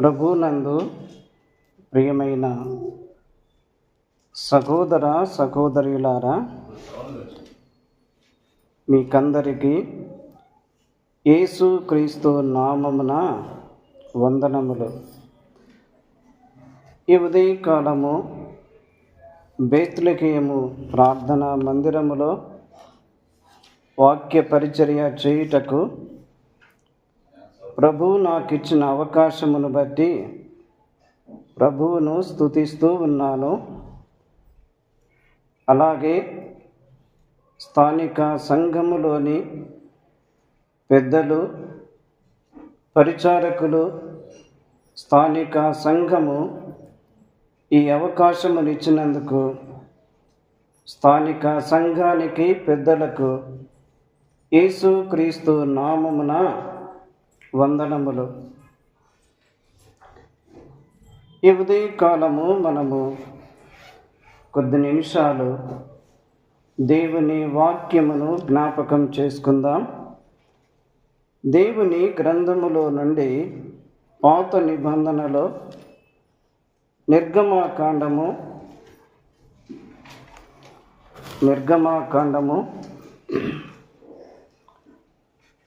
ప్రభునందు ప్రియమైన సహోదర సహోదరులారా, మీకందరికీ యేసుక్రీస్తు నామమున వందనములు. ఈ ఉదయకాలము బేత్లెహేము ప్రార్థనా మందిరములో వాక్య పరిచర్య చేయుటకు ప్రభు నాకు ఇచ్చిన అవకాశమును బట్టి ప్రభువును స్తుతిస్తూ ఉన్నాను. అలాగే స్థానిక సంఘములోని పెద్దలు, పరిచారకులు, స్థానిక సంఘము ఈ అవకాశమునిచ్చినందుకు స్థానిక సంఘానికి పెద్దలకు యేసుక్రీస్తు నామమున వందనములు. ఈ ఉదయకాలము మనము కొద్ది నిమిషాలు దేవుని వాక్యమును జ్ఞాపకం చేసుకుందాం. దేవుని గ్రంథములో నుండి పాత నిబంధనలో నిర్గమాకాండము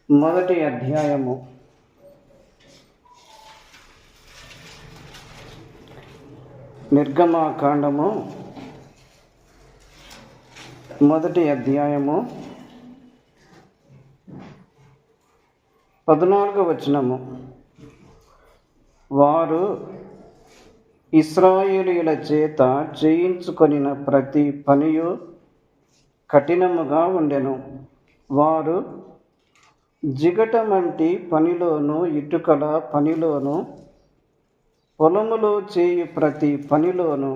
మొదటి అధ్యాయము. నిర్గమాకాండము మొదటి అధ్యాయము 14వ వచనము. వారు ఇశ్రాయేలీయుల చేత చేయించుకొనిన ప్రతి పనియు కఠినముగా ఉండెను. వారు జిగటమంటి పనిలోను, ఇటుకల పనిలోను, పొలములో చేయు ప్రతి పనిలోను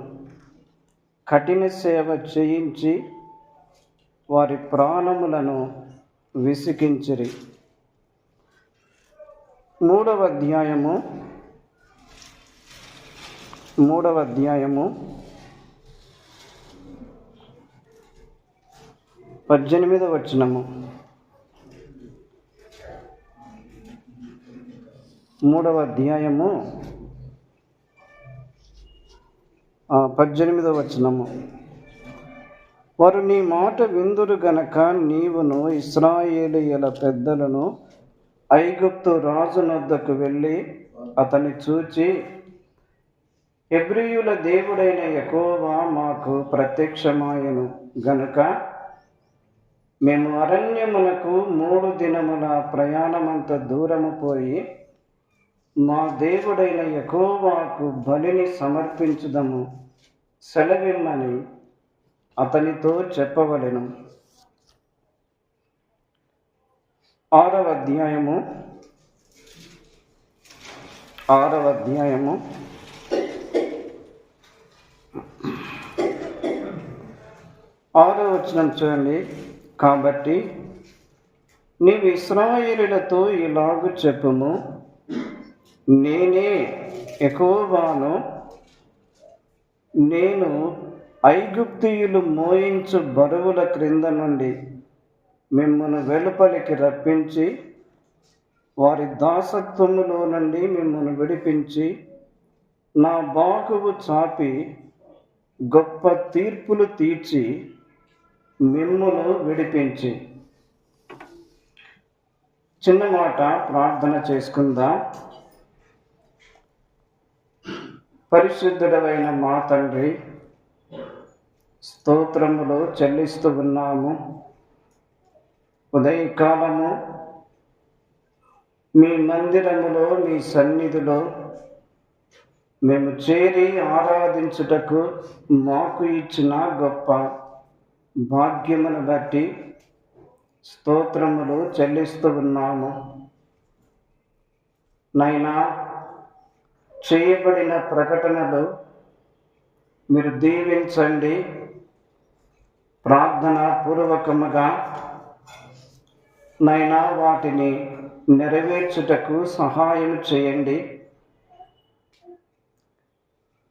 కఠిన సేవ చేయించి వారి ప్రాణములను విసికించిరి. 3వ అధ్యాయము 18వ వచనము. 3వ అధ్యాయము 18వ వచనము. వారు నీ మాట విందురు గనక నీవును ఇశ్రాయేలీయుల పెద్దలను ఐగుప్తు రాజునొద్దకు వెళ్ళి అతని చూచి, హెబ్రీయుల దేవుడైన యెహోవా మాకు ప్రత్యక్షమాయెను గనుక మేము అరణ్యమునకు 3 దినముల ప్రయాణమంత దూరము పోయి మా దేవుడైన యెహోవాకు బలిని సమర్పించుదము, సెలవిమ్మని అతనితో చెప్పవలెను. 6వ అధ్యాయము 6వ వచనం చూడండి. కాబట్టి నీవు ఇశ్రాయేలీయులతో ఇలాగు చెప్పుము, నేనే యెహోవాను. నేను ఐగుప్తీయులు మోయించు బరువుల క్రింద నుండి మిమ్మల్ని వెలుపలికి రప్పించి వారి దాసత్వములో నుండి మిమ్మల్ని విడిపించి నా బాహువు చాపి గొప్ప తీర్పులు తీర్చి మిమ్మును విడిపించి. చిన్న మాట ప్రార్థన చేసుకుందాం. పరిశుద్ధుడైన మా తండ్రి, స్తోత్రములు చెల్లిస్తూ ఉన్నాము. ఉదయకాలము మీ మందిరములో, మీ సన్నిధిలో మేము చేరి ఆరాధించుటకు మాకు ఇచ్చిన గొప్ప భాగ్యమును బట్టి స్తోత్రములు చెల్లిస్తూ ఉన్నాము. నైనా చేయబడిన ప్రకటనలు మీరు దీవించండి. ప్రార్థన పూర్వకముగా నైనా వాటిని నెరవేర్చుటకు సహాయం చేయండి.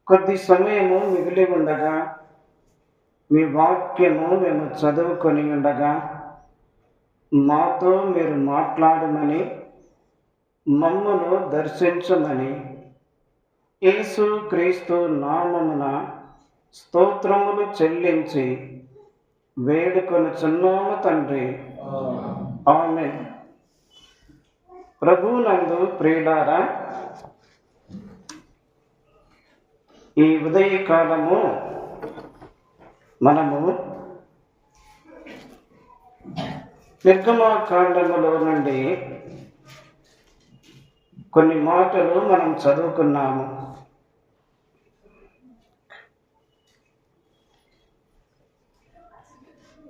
కొద్ది సమయము మిగిలి ఉండగా మీ వాక్యము మేము చదువుకొని ఉండగా మాతో మీరు మాట్లాడమని, మమ్మను దర్శించమని యేసు క్రీస్తు నామమున స్తోత్రములు చెల్లించి వేడుకొనుచున్నాము తండ్రి. ఆమేన్. ప్రభువునందు ప్రియులారా, ఈ ఉదయకాలము మనము నిర్గమకాండములో నుండి కొన్ని మాటలు మనం చదువుకున్నాము.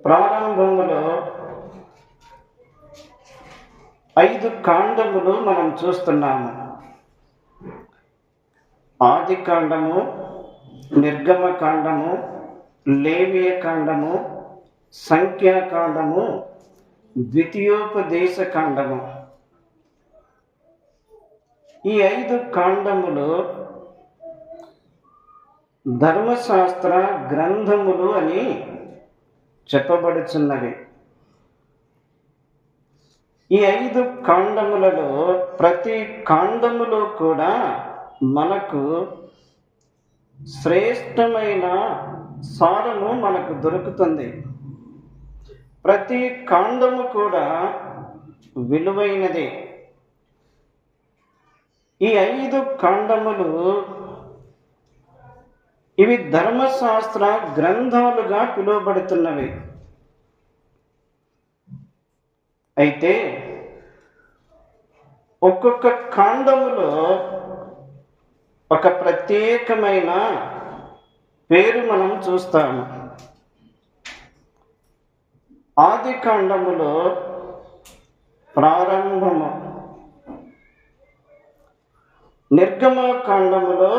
ప్రారంభములో 5 కాండములు మనం చూస్తున్నాము. ఆది కాండము, నిర్గమకాండము, లేవియ కాండము, సంఖ్యాకాండము, ద్వితీయోపదేశ కాండము. ఈ 5 కాండములు ధర్మశాస్త్ర గ్రంథములు అని చెప్పబడుచున్నవి. ఈ 5 కాండములలో ప్రతి కాండములో కూడా మనకు శ్రేష్టమైన సారము మనకు దొరుకుతుంది. ప్రతి కాండము కూడా విలువైనది. ఈ 5 కాండములు ఇవి ధర్మశాస్త్ర గ్రంథాలుగా పిలువబడుతున్నవి. అయితే ఒక్కొక్క కాండములో ఒక ప్రత్యేకమైన పేరు మనం చూస్తాము. ఆది కాండములో ప్రారంభము, నిర్గమకాండములో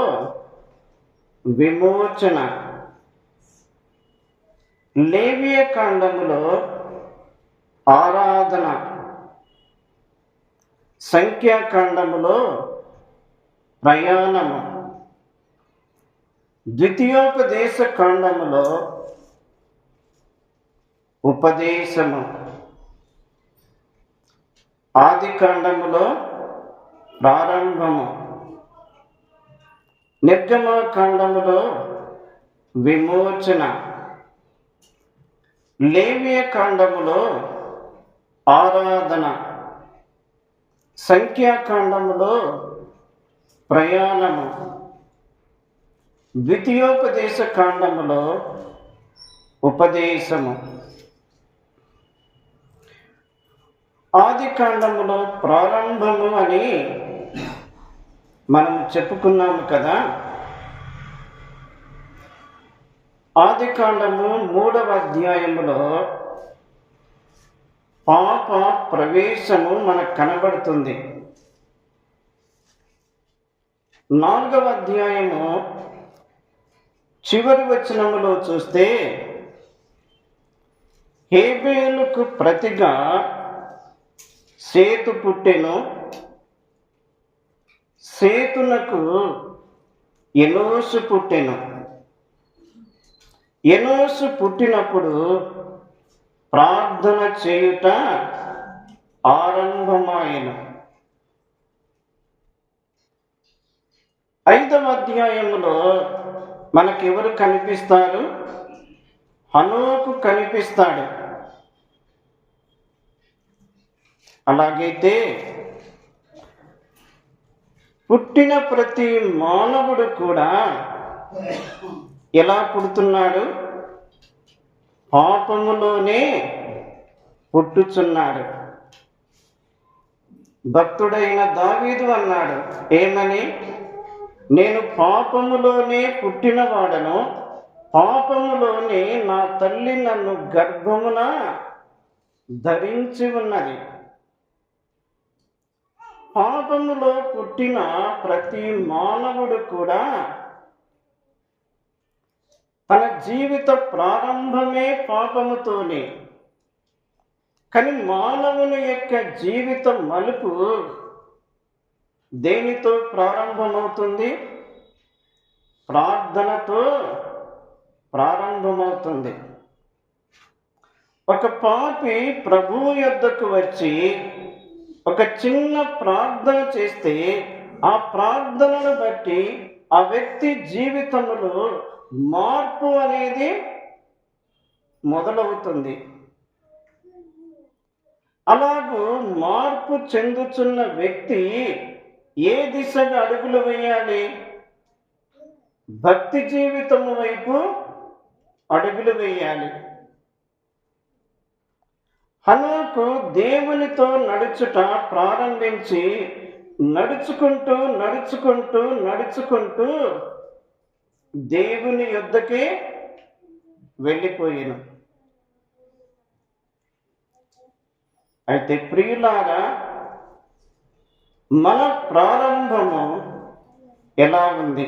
విమోచన, లేవియ కాండములో ఆరాధన, సంఖ్యాకాండములో ప్రయాణము, ద్వితీయోపదేశ కాండములో ఉపదేశము, ఆది కాండములో ప్రారంభము, నిర్గమకాండములో విమోచన, లేవియ కాండములో ఆరాధన, సంఖ్యాకాండములో ప్రయాణము, ద్వితీయోపదేశ కాండములో ఉపదేశము. ఆది కాండములో ప్రారంభము అని మనం చెప్పుకున్నాము కదా. ఆది కాండము 3వ అధ్యాయములో పాప ప్రవేశము మనకు కనబడుతుంది. 4వ అధ్యాయము చివరి వచనములో చూస్తే హేబేలుకు ప్రతిగా సేతు పుట్టెను, సేతునకు ఎనోసు పుట్టెను. ఎనోసు పుట్టినప్పుడు ప్రార్థన చేయుట ఆరంభమాయెను. 5వ అధ్యాయములో మనకెవరు కనిపిస్తారు? హనోకు కనిపిస్తాడు. అలాగైతే పుట్టిన ప్రతి మానవుడు కూడా ఎలా పుడుతున్నాడు? పాపములోనే పుట్టుచున్నాడు. భక్తుడైన దావీదు అన్నాడు, ఏమని? నేను పాపములోనే పుట్టినవాడను, పాపములోనే నా తల్లి నన్ను గర్భమున ధరించి ఉన్నది. పాపములో పుట్టిన ప్రతి మానవుడు కూడా తన జీవిత ప్రారంభమే పాపముతోనే. కానీ మానవుని యొక్క జీవిత మలుపు దేనితో ప్రారంభమవుతుంది? ప్రార్థనతో ప్రారంభమవుతుంది. ఒక పాపి ప్రభువు యొద్దకు వచ్చి ఒక చిన్న ప్రార్థన చేస్తే ఆ ప్రార్థనను బట్టి ఆ వ్యక్తి జీవితంలో మార్పు అనేది మొదలవుతుంది. అలాగూ మార్పు చెందుతున్న వ్యక్తి ఏ దిశగా అడుగులు వేయాలి? భక్తి జీవితము వైపు అడుగులు వేయాలి. హనోకు దేవునితో నడుచుట ప్రారంభించి నడుచుకుంటూ దేవుని యొద్దకి వెళ్ళిపోయాను. అయితే ప్రియులారా, మన ప్రారంభము ఎలా ఉంది?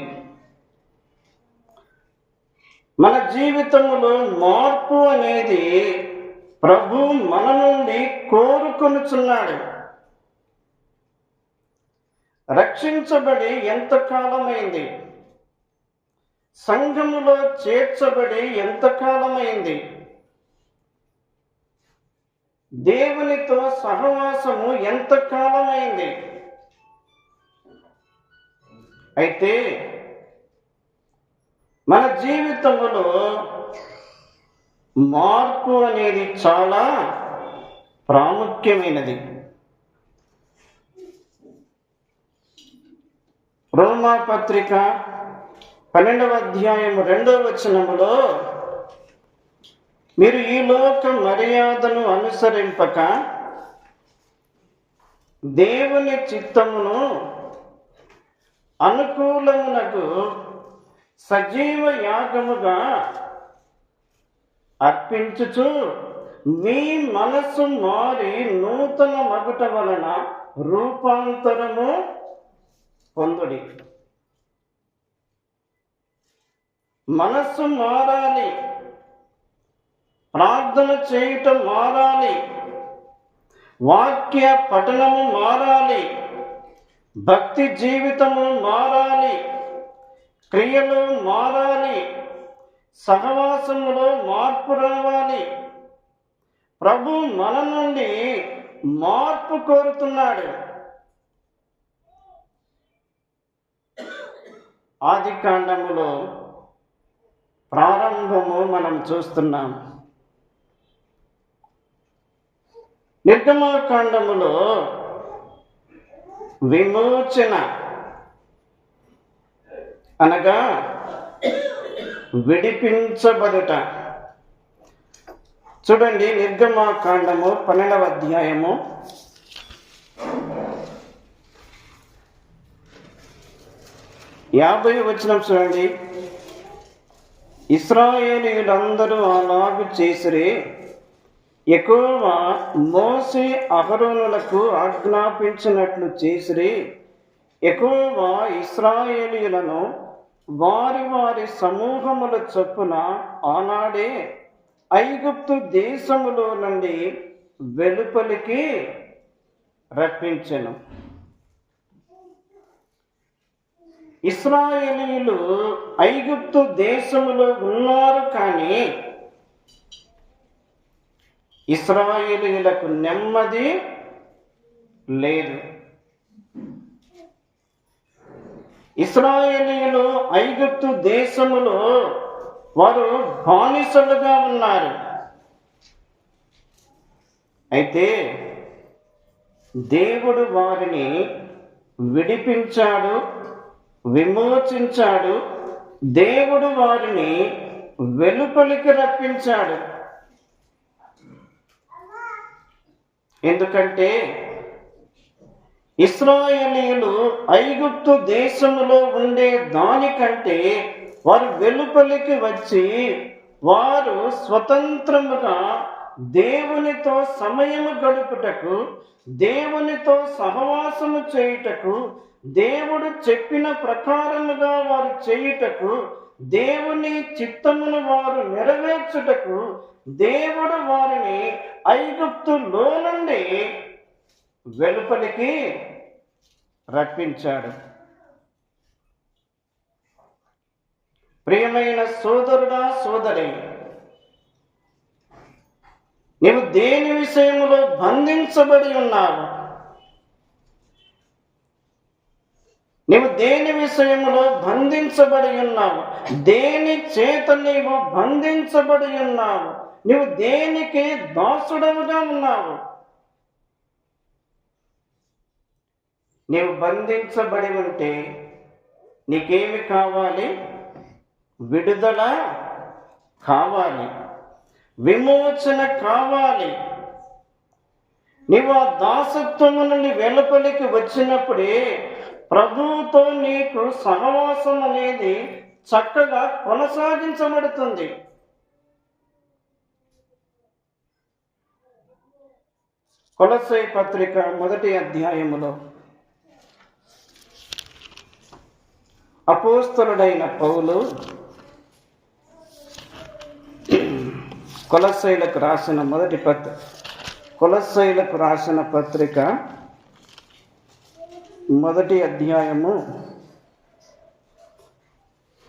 మన జీవితంలో మార్పు అనేది ప్రభు మన నుండి కోరుకొనుచున్నాడు. రక్షించబడి ఎంతకాలమైంది? సంఘములో చేర్చబడి ఎంతకాలమైంది? దేవునితో సహవాసము ఎంతకాలమైంది? అయితే మన జీవితంలో మార్పు అనేది చాలా ప్రాముఖ్యమైనది. రోమా పత్రిక 12వ అధ్యాయం 2వ వచనములో, మీరు ఈ లోక మర్యాదను అనుసరింపక దేవుని చిత్తమును అనుకూలమునకు సజీవ యాగముగా అర్పించుచు మీ మనస్సు మారి నూతన మగుట వలన రూపాంతరము పొందుడి. మనస్సు మారాలి, ప్రార్థన చేయటం మారాలి, వాక్య పఠనము మారాలి, భక్తి జీవితము మారాలి, క్రియలు మారాలి, సహవాసములో మార్పు రావాలి. ప్రభు మన నుండి మార్పు కోరుతున్నాడు. ఆదికాండములో ప్రారంభము మనం చూస్తున్నాం. నిర్గమకాండములో విమోచన అనగా విడిపించబడుట. చూడండి, నిర్గమకాండము 12వ అధ్యాయము 50వ వచనం చూడండి. ఇశ్రాయేలీయులందరూ అలాగు చేసిరి. యెహోవా మోషే అహరోనులకు ఆజ్ఞాపించినట్లు చేసిరి. యెహోవా ఇశ్రాయేలీయులను వారి వారి సమూహముల చొప్పున ఆనాడే ఐగుప్తు దేశములో నుండి వెలుపలికి రప్పించెను. ఇశ్రాయేలీయులు ఐగుప్తు దేశములో ఉన్నారు, కానీ ఇశ్రాయేలీయులకు నెమ్మది లేదు. ఇశ్రాయేలీయులు ఐగుప్తు దేశములో వారు బానిసలుగా ఉన్నారు. అయితే దేవుడు వారిని విడిపించాడు, విమోచించాడు. దేవుడు వారిని వెలుపలికి రప్పించాడు. ఎందుకంటే ఇశ్రాయేలీయులు ఐగుప్తు దేశములో ఉండే దానికంటే వారు వెలుపలికి వచ్చి వారు స్వతంత్రముగా దేవునితో సమయము గడుపుటకు, దేవునితో సహవాసము చేయుటకు, దేవుడు చెప్పిన ప్రకారముగా వారు చేయుటకు, దేవుని చిత్తమును వారు నెరవేర్చుటకు దేవుడు వారిని ఐగుప్తులో నుండి వెలుపలికి రప్పించాడు. ప్రియమైన సోదరుడా, సోదరి, నీవు దేని విషయములో బంధించబడి ఉన్నావు? నీవు దేని విషయంలో బంధించబడి ఉన్నావు? దేని చేత నీవు బంధించబడి ఉన్నావు? నీవు దేనికి దాసుడవుగా ఉన్నావు? నీవు బంధించబడి ఉంటే నీకేమి కావాలి? విడుదల కావాలి, విమోచన కావాలి. నీవు ఆ దాసత్వము నుండి వెలుపలికి వచ్చినప్పుడే ప్రభువుతో నీకు సహవాసం అనేది చక్కగా కొనసాగించబడుతుంది. కొలస్సై పత్రిక 1వ అధ్యాయములో అపోస్తలుడైన పౌలు కొలస్సైలకు రాసిన పత్రిక 1వ అధ్యాయము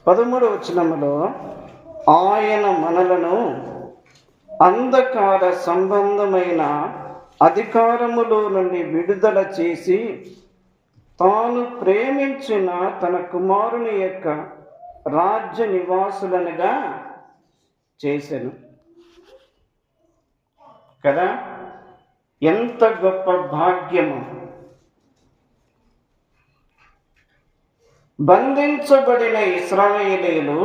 13వ వచనములో ఆయన మనలను అంధకార సంబంధమైన అధికారములో నుండి విడుదల చేసి తాను ప్రేమించిన తన కుమారుని యొక్క రాజ్య నివాసులనుగా చేసెను. కదా, ఎంత గొప్ప భాగ్యము! బంధించబడిన ఇశ్రాయేలీయులు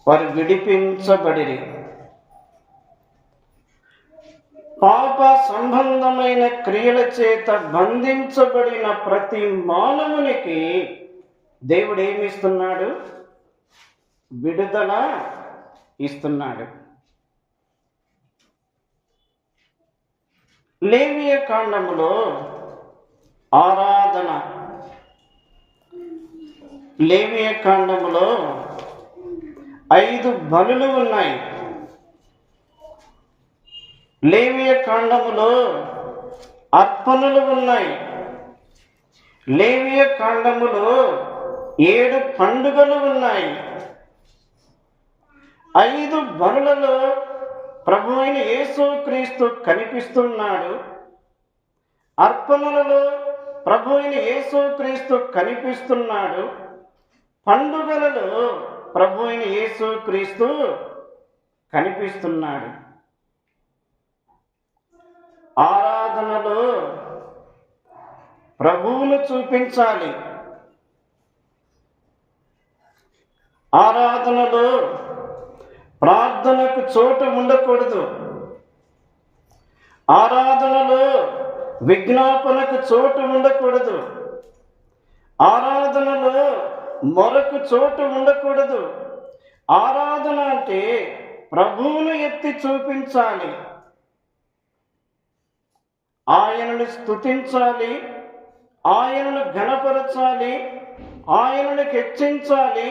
వారు విడిపించబడిరి. పాప సంబంధమైన క్రియల చేత బంధించబడిన ప్రతి మానవునికి దేవుడు ఏమిస్తున్నాడు? విడుదల ఇస్తున్నాడు. లేవియ కాండములో ఆరాధన, లేవియ కాండములో 5 బలులు ఉన్నాయి. లేవియ కాండములో అర్పణలు ఉన్నాయి. లేవియ కాండములో 7 పండుగలు ఉన్నాయి. 5 బలులలో ప్రభు అయిన యేసుక్రీస్తు కనిపిస్తున్నాడు. అర్పణలలో ప్రభు అయిన యేసుక్రీస్తు కనిపిస్తున్నాడు. పండుగలలో ప్రభు అయిన యేసుక్రీస్తు కనిపిస్తున్నాడు. ఆరాధనలో ప్రభువును చూపించాలి. ఆరాధనలో ప్రార్థనకు చోటు ఉండకూడదు. ఆరాధనలో విజ్ఞాపనకు చోటు ఉండకూడదు. ఆరాధనలో మొరకు చోటు ఉండకూడదు. ఆరాధన అంటే ప్రభువును ఎత్తి చూపించాలి, ఆయనను స్తుతించాలి, ఆయనను ఘనపరచాలి, ఆయనను హెచ్చించాలి,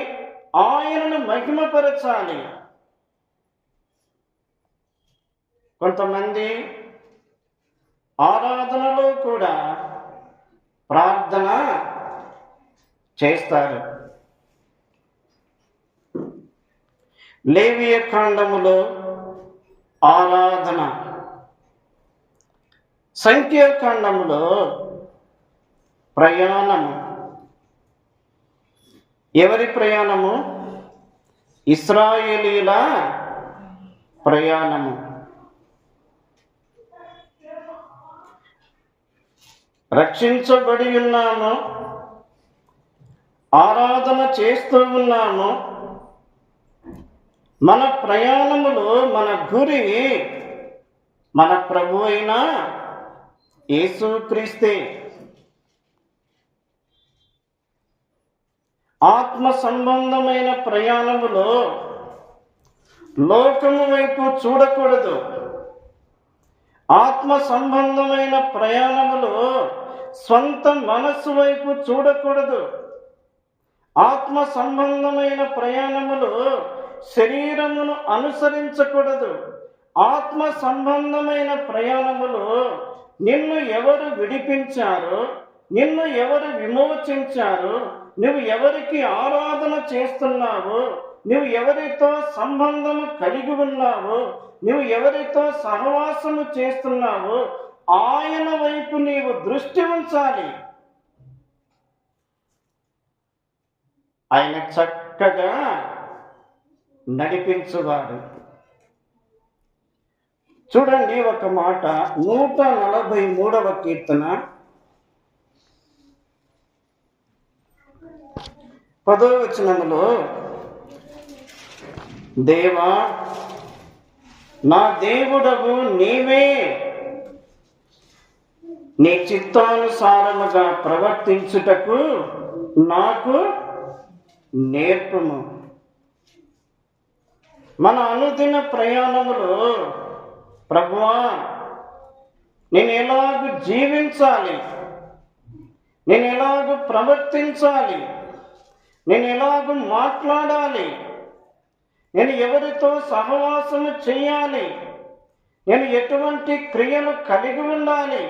ఆయనను మహిమపరచాలి. కొంతమంది ఆరాధనలో కూడా ప్రార్థన చేస్తారు. లేవియ కాండములో ఆరాధన, సంఖ్యాకాండములో ప్రయాణము. ఎవరి ప్రయాణము? ఇశ్రాయేలీయుల ప్రయాణము. రక్షించబడి ఉన్నాము, ఆరాధన చేస్తూ ఉన్నాము. మన ప్రయాణములో మన గురి మన ప్రభు అయిన యేసుక్రీస్తే. ఆత్మ సంబంధమైన ప్రయాణములో లోకము వైపు చూడకూడదు. ఆత్మ సంబంధమైన ప్రయాణములో స్వంత మనస్సు వైపు చూడకూడదు. ఆత్మ సంబంధమైన ప్రయాణములో శరీరమును అనుసరించకూడదు. ఆత్మ సంబంధమైన ప్రయాణములో నిన్ను ఎవరు విడిపించారో, నిన్ను ఎవరు విమోచించారో, నువ్వు ఎవరికి ఆరాధన చేస్తున్నావో, నువ్వు ఎవరితో సంబంధము కలిగి ఉన్నావో, నువ్వు ఎవరితో సహవాసము చేస్తున్నావో ఆయన వైపు నీవు దృష్టి ఉంచాలి. ఆయన చక్కగా నడిపించువాడు. చూడండి ఒక మాట, 143వ కీర్తన 10వ వచనములో, దేవా నా దేవుడవు నీవే, నీ చిత్తానుసారముగా ప్రవర్తించుటకు నాకు నేర్పుము. మన అనుదిన ప్రయాణములో ప్రభువా నేను ఎలాగ జీవించాలి, నేను ఎలాగ ప్రవర్తించాలి, నేను ఎలాగ మాట్లాడాలి, నేను ఎవరితో సహవాసము చేయాలి, నేను ఎటువంటి క్రియలు కలిగి ఉండాలి,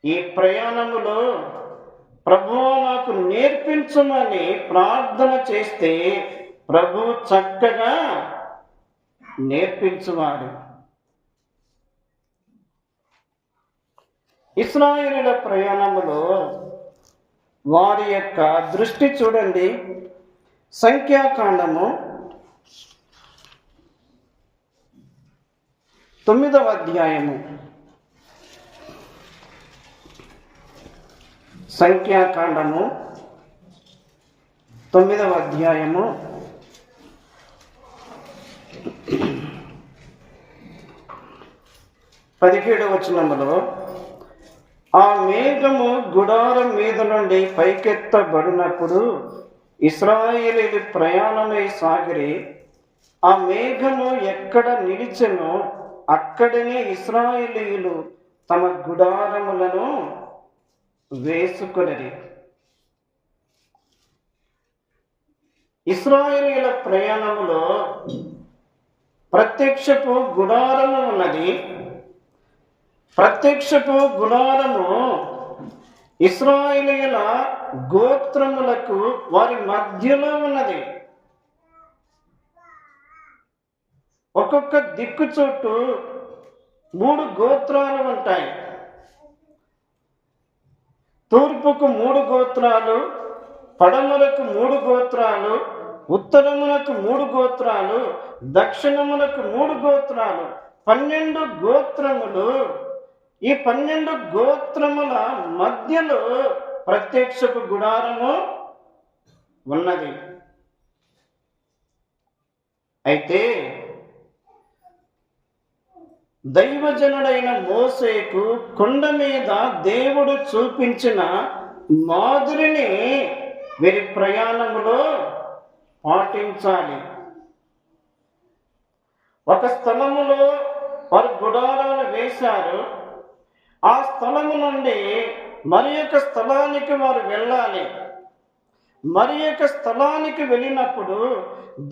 ఈ ప్రయాణములో ప్రభువా నాకు నేర్పించమని ప్రార్థన చేస్తే ప్రభు చక్కగా నేర్పించువాడు. ఇశ్రాయేలీయుల ప్రయాణములో వారి యొక్క దృష్టి చూడండి, సంఖ్యాకాండము 9వ అధ్యాయము, సంఖ్యాకాండము 9వ అధ్యాయము 17వ వచనములో, ఆ మేఘము గుడారం మీద నుండి పైకెత్తబడినప్పుడు ఇశ్రాయేలీయులు ప్రయాణమై సాగిరి. ఆ మేఘము ఎక్కడ నిలిచెనో అక్కడనే ఇశ్రాయేలీయులు తమ గుడారములను వేసుకొనిరి. ఇశ్రాయేలీయుల ప్రయాణములో ప్రత్యక్షపు గుడారము ఉన్నది. ప్రత్యక్షపు గుడారము ఇశ్రాయేలీయుల గోత్రములకు వారి మధ్యలో ఉన్నది. ఒక్కొక్క దిక్కు చోటు 3 గోత్రాలు ఉంటాయి. తూర్పుకు 3 గోత్రాలు, పడమరకు 3 గోత్రాలు, ఉత్తరమునకు 3 గోత్రాలు, దక్షిణమునకు 3 గోత్రాలు, 12 గోత్రములు. ఈ 12 గోత్రముల మధ్యలో ప్రత్యక్షపు గుడారము ఉన్నది. అయితే దైవజనుడైన మోసేకు కొండ మీద దేవుడు చూపించిన మాదిరిని వీరి ప్రయాణములో పాటించాలి. ఒక స్థలములో వారు గుడారాలు వేశారు. ఆ స్థలము నుండి మరి ఒక స్థలానికి వారు వెళ్ళాలి. మరి ఒక స్థలానికి వెళ్ళినప్పుడు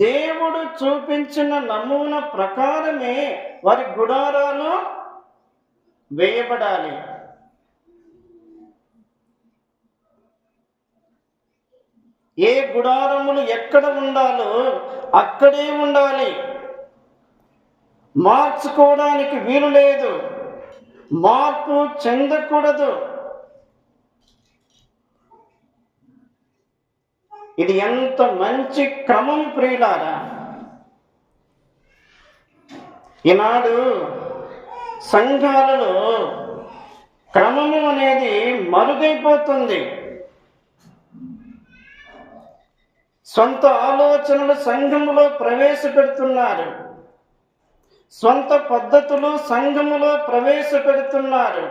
దేవుడు చూపించిన నమూనా ప్రకారమే వారి గుడారాలు వేయబడాలి. ఏ గుడారములు ఎక్కడ ఉండాలో అక్కడే ఉండాలి. మార్చుకోవడానికి వీలు లేదు, మార్పు చెందకూడదు. ఇది ఎంత మంచి క్రమం ప్రియులారా! ఈనాడు సంఘాలలో క్రమము అనేది మరుగైపోతుంది. సొంత ఆలోచనలు సంఘములో ప్రవేశపెడుతున్నారు. సొంత పద్ధతులు సంఘములో ప్రవేశపెడుతున్నారు.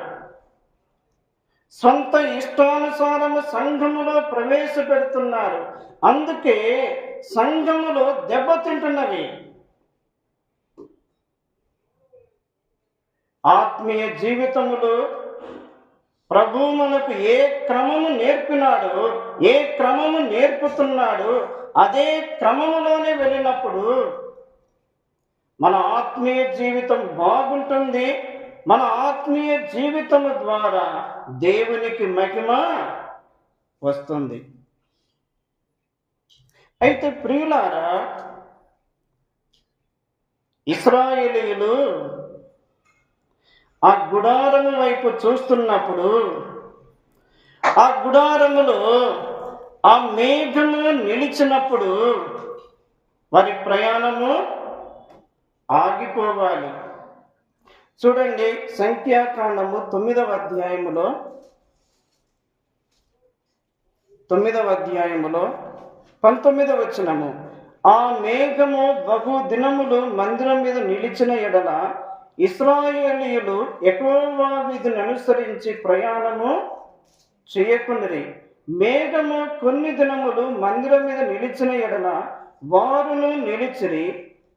సొంత ఇష్టానుసారము సంఘములో ప్రవేశపెడుతున్నారు. అందుకే సంఘములో దెబ్బతింటున్నవి. ఆత్మీయ జీవితములో ప్రభువు మనకు ఏ క్రమము నేర్పినాడో, ఏ క్రమము నేర్పుతున్నాడో అదే క్రమములోనే వెళ్ళినప్పుడు మన ఆత్మీయ జీవితం బాగుంటుంది. మన ఆత్మీయ జీవితం ద్వారా దేవునికి మహిమ వస్తుంది. అయితే ప్రియులారా, ఇశ్రాయేలీయులు ఆ గుడారము వైపు చూస్తున్నప్పుడు ఆ గుడారములో ఆ మేఘము నిలిచినప్పుడు వారి ప్రయాణము ఆగిపోవాలి. చూడండి, సంఖ్యాకాండము 9వ అధ్యాయములో 19వ వచనము, ఆ మేఘము బహు దినములు మందిరం మీద నిలిచిన ఎడల ఇశ్రాయేలీయులు యెహోవా విధిని అనుసరించి ప్రయాణము చేయకుండిరి. మేఘము కొన్ని దినములు మందిరం మీద నిలిచిన ఎడల వారును నిలిచిరి.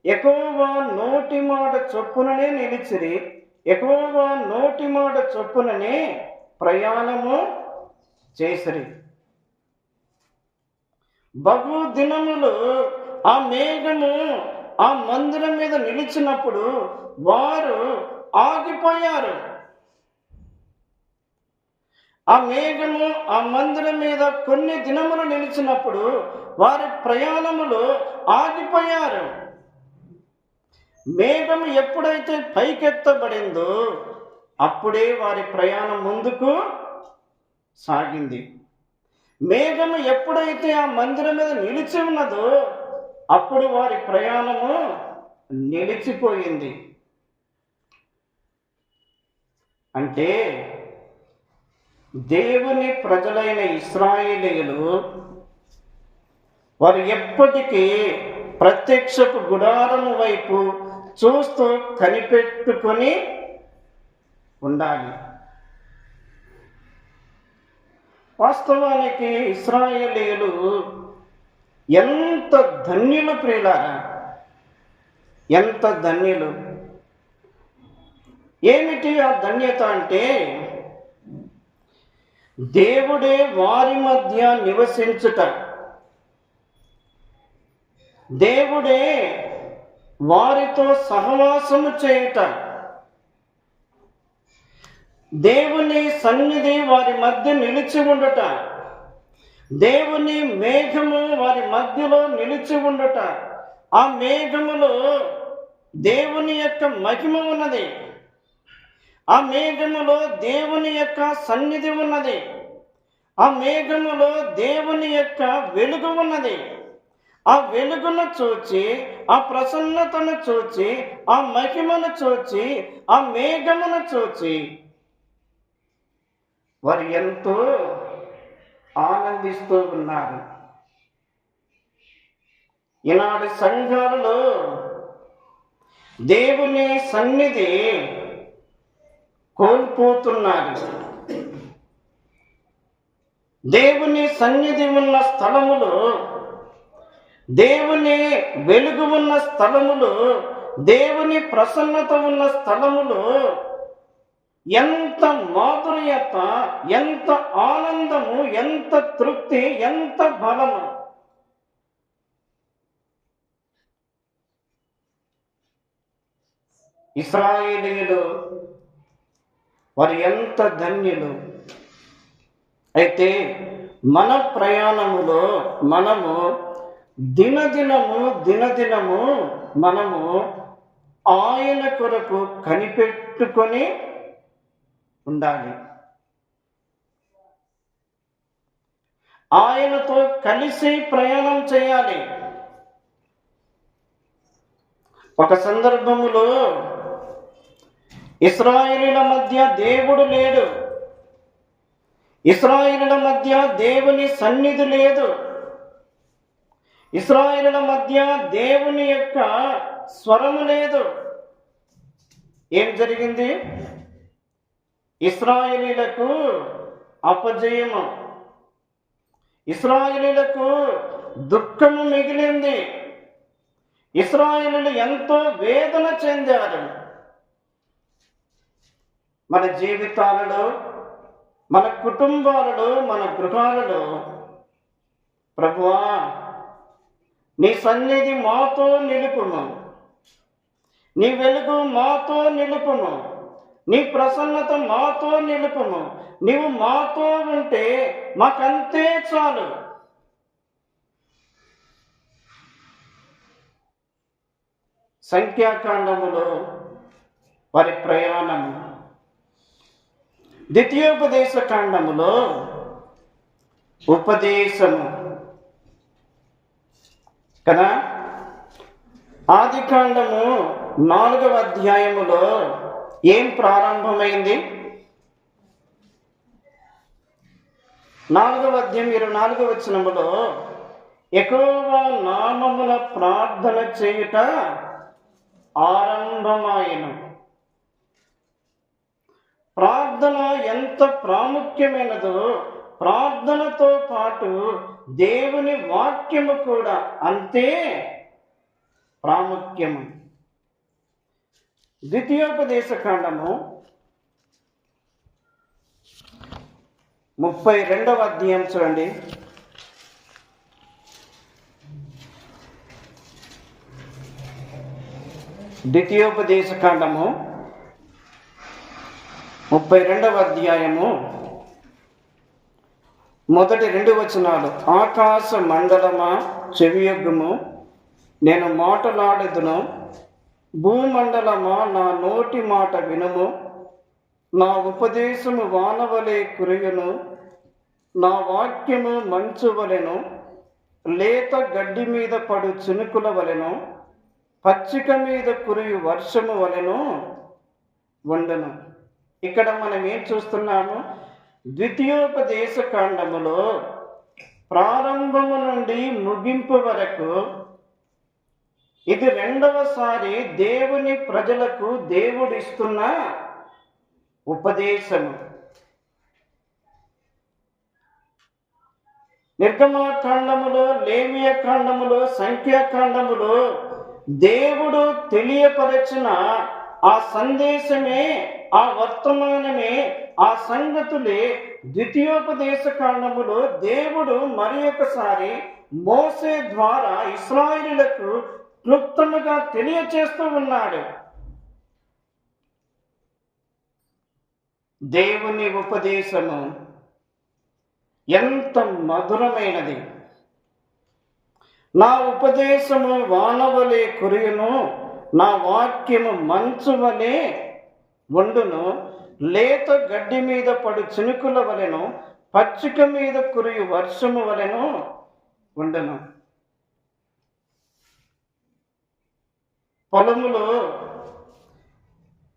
యెహోవా నోటి మాట చొప్పుననే నిలిచిరి. యెహోవా నోటి మాట చొప్పుననే ప్రయాణము చేసిరి. బహు దినములు ఆ మేఘము ఆ మందిరం మీద నిలిచినప్పుడు వారు ఆగిపోయారు. ఆ మేఘము ఆ మందిరం మీద కొన్ని దినములు నిలిచినప్పుడు వారి ప్రయాణములు ఆగిపోయారు. మేఘము ఎప్పుడైతే పైకెత్తబడిందో అప్పుడే వారి ప్రయాణం ముందుకు సాగింది. మేఘము ఎప్పుడైతే ఆ మందిరం మీద నిలిచి ఉన్నదో అప్పుడు వారి ప్రయాణము నిలిచిపోయింది. అంటే దేవుని ప్రజలైన ఇశ్రాయేలీయులు వారు ఎప్పటికీ ప్రత్యక్షపు గుడారము వైపు చూస్తూ కనిపెట్టుకొని ఉండాలి. వాస్తవానికి ఇశ్రాయేలీయులు ఎంత ధన్యులు ప్రియులారా, ఎంత ధన్యులు! ఏమిటి ఆ ధన్యత అంటే, దేవుడే వారి మధ్య నివసించుట, దేవుడే వారితో సహవాసము చేయుట, దేవుని సన్నిధి వారి మధ్య నిలిచి ఉండుట, దేవుని మేఘము వారి మధ్యలో నిలిచి ఉండుట. ఆ మేఘములో దేవుని యొక్క మహిమ ఉన్నది. ఆ మేఘములో దేవుని యొక్క సన్నిధి ఉన్నది. ఆ మేఘములో దేవుని యొక్క వెలుగు ఉన్నది. ఆ వెలుగును చూచి, ఆ ప్రసన్నతను చూచి, ఆ మహిమను చూచి, ఆ మేఘమును చూచి వారు ఎంతో ఆనందిస్తూ ఉన్నారు. ఈనాడు సంఘాలలో దేవుని సన్నిధి కోల్పోతున్నారు. దేవుని సన్నిధి ఉన్న స్థలములు, దేవుని వెలుగు ఉన్న స్థలములు, దేవుని ప్రసన్నత ఉన్న స్థలములు ఎంత మాధుర్యత, ఎంత ఆనందము, ఎంత తృప్తి, ఎంత బలము! ఇశ్రాయేలీయులు వారు ఎంత ధన్యులు! అయితే మన ప్రయాణములో మనము దినదినము మనము ఆయన కొరకు కనిపెట్టుకొని ఉండాలి. ఆయనతో కలిసి ప్రయాణం చేయాలి. ఒక సందర్భములో ఇశ్రాయేలీయుల మధ్య దేవుడు లేడు. ఇశ్రాయేలీయుల మధ్య దేవుని సన్నిధి లేదు. ఇశ్రాయేలీయుల మధ్య దేవుని యొక్క స్వరము లేదు. ఏం జరిగింది? ఇశ్రాయేలీయులకు అపజయము, ఇశ్రాయేలీయులకు దుఃఖము మిగిలింది. ఇశ్రాయేలీయులు ఎంతో వేదన చెందారు. మన జీవితాలలో, మన కుటుంబాలలో, మన గృహాలలో ప్రభువా నీ సన్నిధి మాతో నిలుపుము, నీ వెలుగు మాతో నిలుపుము, నీ ప్రసన్నత మాతో నిలుపుము. నీవు మాతో ఉంటే మాకంతే చాలు. సంఖ్యాకాండములో వారి ప్రయాణము, ద్వితీయోపదేశ కాండములో ఉపదేశము కదా. ఆదికాండము 4వ అధ్యాయములో ఏం ప్రారంభమైంది? 4వ అధ్యాయం 24వ వచనములో యెహోవా నామమున ప్రార్థన చేయుట ఆరంభమాయెను. ప్రార్థన ఎంత ప్రాముఖ్యమైనదో ప్రార్థనతో పాటు దేవుని వాక్యము కూడా అంతే ప్రాముఖ్యము. ద్వితీయోపదేశ కాండము 32వ అధ్యాయం చూడండి. ద్వితీయోపదేశ కాండము 32వ అధ్యాయము మొదటి 2 వచనాలు. ఆకాశ మండలమా చెవియొగ్గుము, నేను మాటలాడెదను. భూమండలమా నా నోటి మాట వినుము. నా ఉపదేశము వానవలే కురియును, నా వాక్యము మంచు వలెను, లేత గడ్డి మీద పడు చినుకుల వలెను, పచ్చిక మీద కురియు వర్షము వలెను వండును. ఇక్కడ మనం ఏం చూస్తున్నాము? ద్వితీయోపదేశ కాండములో ప్రారంభము నుండి ముగింపు వరకు ఇది 2వసారి దేవుని ప్రజలకు దేవుడిస్తున్న ఉపదేశము. నిర్గమకాండములో, లేవియ కాండములో, సంఖ్యాకాండములో దేవుడు తెలియపరచిన ఆ సందేశమే, ఆ వర్తమానమే, ఆ సంగతులే ద్వితీయోపదేశ కాండములో దేవుడు మరి ఒకసారి మోసే ద్వారా ఇశ్రాయేలులకు క్లుప్తముగా తెలియచేస్తూ ఉన్నాడు. దేవుని ఉపదేశము ఎంత మధురమైనది! నా ఉపదేశము వానవలే కురియును, నా వాక్యము మంచు వలె వండును, లేత గడ్డి మీద పడు చినుకుల వలెను, పచ్చిక మీద కురియు వర్షము వలెను వండును. పొలములో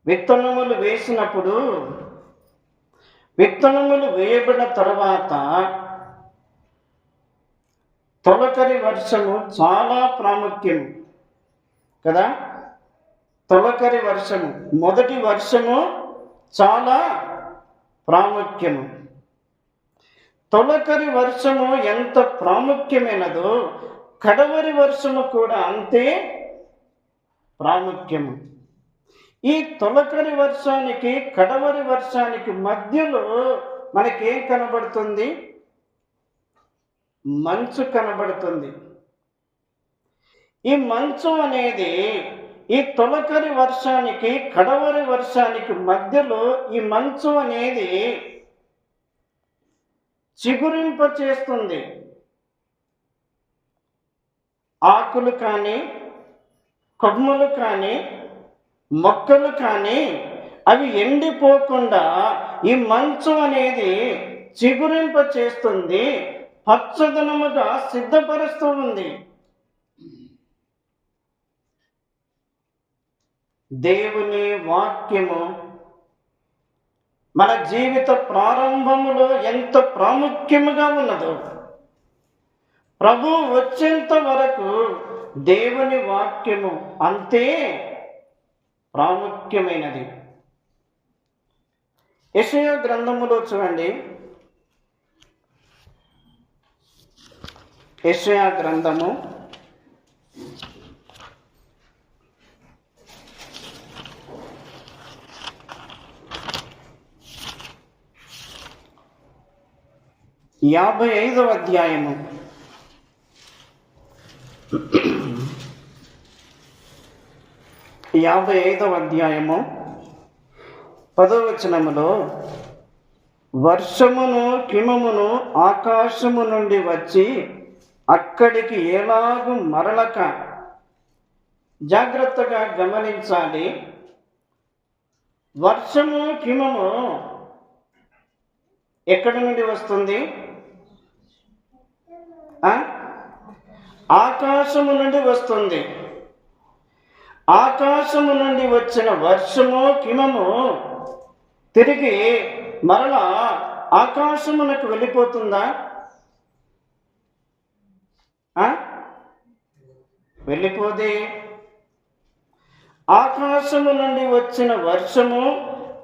విత్తనములు వేసినప్పుడు, విత్తనములు వేయబడిన తర్వాత తొలకరి వర్షము చాలా ప్రాముఖ్యం కదా. తొలకరి వర్షము, మొదటి వర్షము చాలా ప్రాముఖ్యము. తొలకరి వర్షము ఎంత ప్రాముఖ్యమైనదో కడవరి వర్షము కూడా అంతే ప్రాముఖ్యము. ఈ తొలకరి వర్షానికి కడవరి వర్షానికి మధ్యలో మనకేం కనబడుతుంది? మంచు కనబడుతుంది. ఈ మంచు అనేది ఈ తొలకరి వర్షానికి కడవరి వర్షానికి మధ్యలో ఈ మంచు అనేది చిగురింప చేస్తుంది. ఆకులు కానీ, కొమ్మలు కానీ, మొక్కలు కానీ అవి ఎండిపోకుండా ఈ మంచు అనేది చిగురింప చేస్తుంది, పచ్చదనముగా సిద్ధపరుస్తూ ఉంది. దేవుని వాక్యము మన జీవిత ప్రారంభములో ఎంత ప్రాముఖ్యముగా ఉన్నదో, ప్రభు వచ్చేంత వరకు దేవుని వాక్యము అంతే ప్రాముఖ్యమైనది. యెషయా గ్రంథములో చూడండి, యెషయా గ్రంథము 55వ అధ్యాయము 10వ వచనములో వర్షమును హిమమును ఆకాశము నుండి వచ్చి అక్కడికి ఎలాగూ మరలక, జాగ్రత్తగా గమనించాలి. వర్షము హిమము ఎక్కడి నుండి వస్తుంది? ఆ? ఆకాశము నుండి వస్తుంది. ఆకాశము నుండి వచ్చిన వర్షము హిమము తిరిగి మరలా ఆకాశమునకు వెళ్ళిపోతుందా? వెళ్ళిపోదే. ఆకాశము నుండి వచ్చిన వర్షము,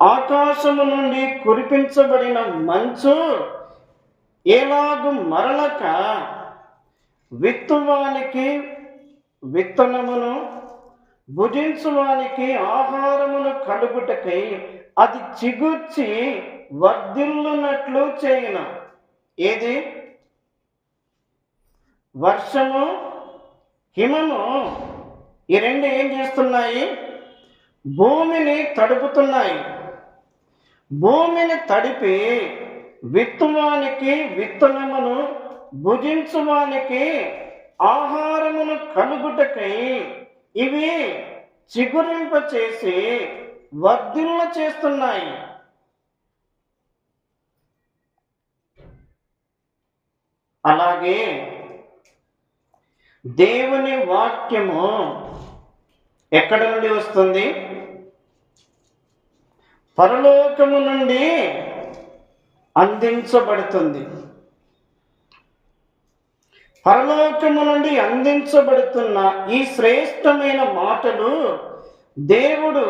ఆకాశము నుండి కురిపించబడిన మంచు ఎలాగు మరలక విత్తువానికి విత్తనమును, భుజించువానికి ఆహారమును కలుగుటకై అది చిగుర్చి వర్ధిల్లునట్లు చేయును. ఏది? వర్షము, హిమము. ఈ రెండు ఏం చేస్తున్నాయి? భూమిని తడుపుతున్నాయి. భూమిని తడిపి విత్తువానికి విత్తనమును, భుజించువానికి ఆహారమును కలుగుటకై ఇవి చిగురింప చేసి వర్ధిల్ల చేస్తున్నాయి. అలాగే దేవుని వాక్యము ఎక్కడ నుండి వస్తుంది? పరలోకము నుండి అందించబడుతుంది. పరలోకము నుండి అందించబడుతున్న ఈ శ్రేష్టమైన మాటలు దేవుడు